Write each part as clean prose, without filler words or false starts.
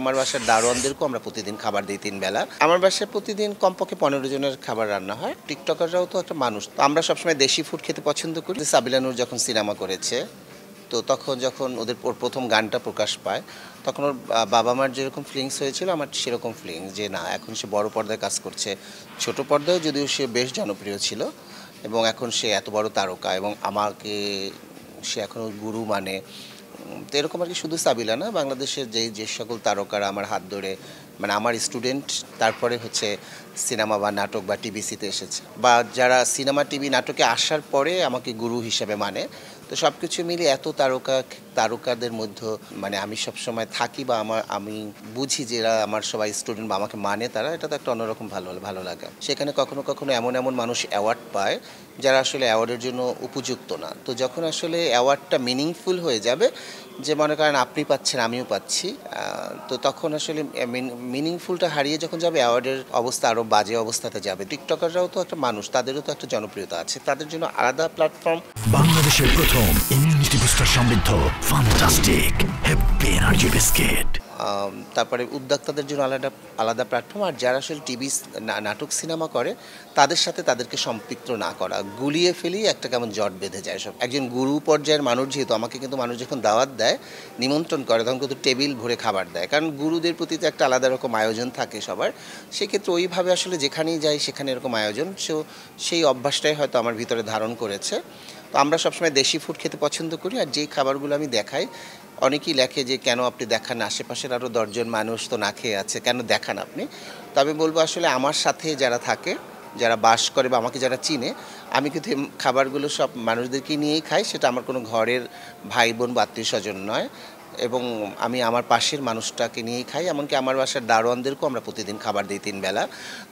আমার বাসার দারোয়ানদেরকেও আমরা প্রতিদিন খাবার দিই ৩ বেলা। আমার বাসায় প্রতিদিন কমপক্ষে ১৫ জনের খাবার রান্না হয়। টিকটকাররাও তো একটা মানুষ। তো আমরা সবসময় দেশি ফুড খেতে পছন্দ করি। সাবিলা নূর যখন সিনেমা করেছে, তো তখন যখন ওর প্রথম গানটা প্রকাশ পায়, তখন ওর বাবা-মার যেরকম ফিলিংস হয়েছিল, আমার সেরকম ফিলিংস যে না, এখন সে বড় পর্দায় কাজ করছে। ছোট পর্দায়ও যদিও সে বেশ জনপ্রিয় ছিল এবং এখন সে এত বড় তারকা এবং আমাকে সে এখনও গুরু মানে। তো এরকম আর কি, শুধু সাবিলা না, বাংলাদেশের যে সকল তারকারা আমার হাত ধরে, মানে আমার স্টুডেন্ট, তারপরে হচ্ছে সিনেমা বা নাটক বা টিভিসিতে এসেছে, বা যারা সিনেমা টিভি নাটকে আসার পরে আমাকে গুরু হিসেবে মানে। তো সব কিছু মিলিয়ে এত তারকাদের মধ্যে মানে আমি সবসময় থাকি বা আমি বুঝি যে এরা আমার সবাই স্টুডেন্ট বা আমাকে মানে, তারা এটা তো একটা অন্যরকম ভালো লাগে। সেখানে কখনো কখনো এমন মানুষ অ্যাওয়ার্ড পায় যারা আসলে অ্যাওয়ার্ডের জন্য উপযুক্ত না। তো যখন আসলে অ্যাওয়ার্ডটা মিনিংফুল হয়ে যাবে, যে মনে করেন আপনি পাচ্ছেন আমিও পাচ্ছি, তো তখন আসলে মিনিংফুলটা হারিয়ে যখন যাবে, অ্যাওয়ার্ডের অবস্থা আরও বাজে অবস্থাতে যাবে। টিকটকাররাও তো একটা মানুষ, তাদেরও তো একটা জনপ্রিয়তা আছে, তাদের জন্য আলাদা প্ল্যাটফর্ম। বাংলাদেশের প্রথম ইমিউনিটি বুস্টার সমৃদ্ধ ফান্টাস্টিক হ্যাপি এনার্জি বিস্কিট। তারপরে উদ্যোক্তাদের জন্য আলাদা প্ল্যাটফর্ম। আর যারা আসলে টিভি নাটক সিনেমা করে, তাদের সাথে তাদেরকে সম্পৃক্ত না করা, গুলিয়ে ফেলি একটা কেমন জট বেঁধে যায় সব। একজন গুরু পর্যায়ের মানুষ যেহেতু, আমাকে কিন্তু মানুষ যখন দাওয়াত দেয়, নিমন্ত্রণ করে, তখন কিন্তু টেবিল ভরে খাবার দেয়, কারণ গুরুদের প্রতি তো একটা আলাদা রকম আয়োজন থাকে সবার। সেক্ষেত্রে ওইভাবে আসলে যেখানেই যাই সেখানে এরকম আয়োজন, সেই অভ্যাসটাই হয়তো আমার ভিতরে ধারণ করেছে। তো আমরা সবসময় দেশি ফুড খেতে পছন্দ করি। আর যেই খাবারগুলো আমি দেখাই, অনেকেই লেখে যে কেন আপনি দেখান, আশেপাশের আরও ১০ জন মানুষ তো না খেয়ে আছে, কেন দেখান আপনি? তবে বলবো আসলে আমার সাথে যারা থাকে, যারা বাস করে বা আমাকে যারা চিনে, আমি কিন্তু খাবারগুলো সব মানুষদেরকে নিয়েই খাই। সেটা আমার কোনো ঘরের ভাই বোন বা আত্মীয় স্বজন নয়, এবং আমি আমার পাশের মানুষটাকে নিয়েই খাই। এমনকি আমার বাসার দারোয়ানদেরকেও আমরা প্রতিদিন খাবার দিই ৩ বেলা।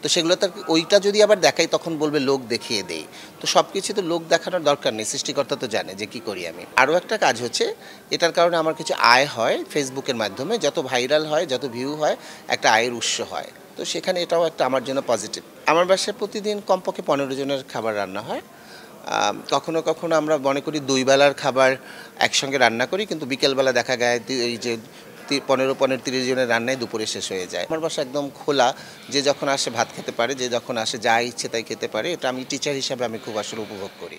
তো সেগুলো তার ওইটা যদি আবার দেখাই, তখন বলবে লোক দেখিয়ে দেই। তো সব কিছু তো লোক দেখানোর দরকার নেই, সৃষ্টিকর্তা তো জানে যে কী করি আমি। আরও একটা কাজ হচ্ছে, এটার কারণে আমার কিছু আয় হয় ফেসবুকের মাধ্যমে, যত ভাইরাল হয়, যত ভিউ হয়, একটা আয়ের উৎস হয়। তো সেখানে এটাও একটা আমার জন্য পজিটিভ। আমার বাসায় প্রতিদিন কমপক্ষে ১৫ জনের খাবার রান্না হয়। কখনো কখনো আমরা মনে করি ২ বেলার খাবার একসঙ্গে রান্না করি, কিন্তু বিকেলবেলা দেখা যায় এই যে ১৫-৩০ জনের রান্নায় দুপুরে শেষ হয়ে যায়। আমার বাসা একদম খোলা, যে যখন আসে ভাত খেতে পারে, যে যখন আসে যা ইচ্ছে তাই খেতে পারে। এটা আমি টিচার হিসাবে আমি খুব আসলে উপভোগ করি।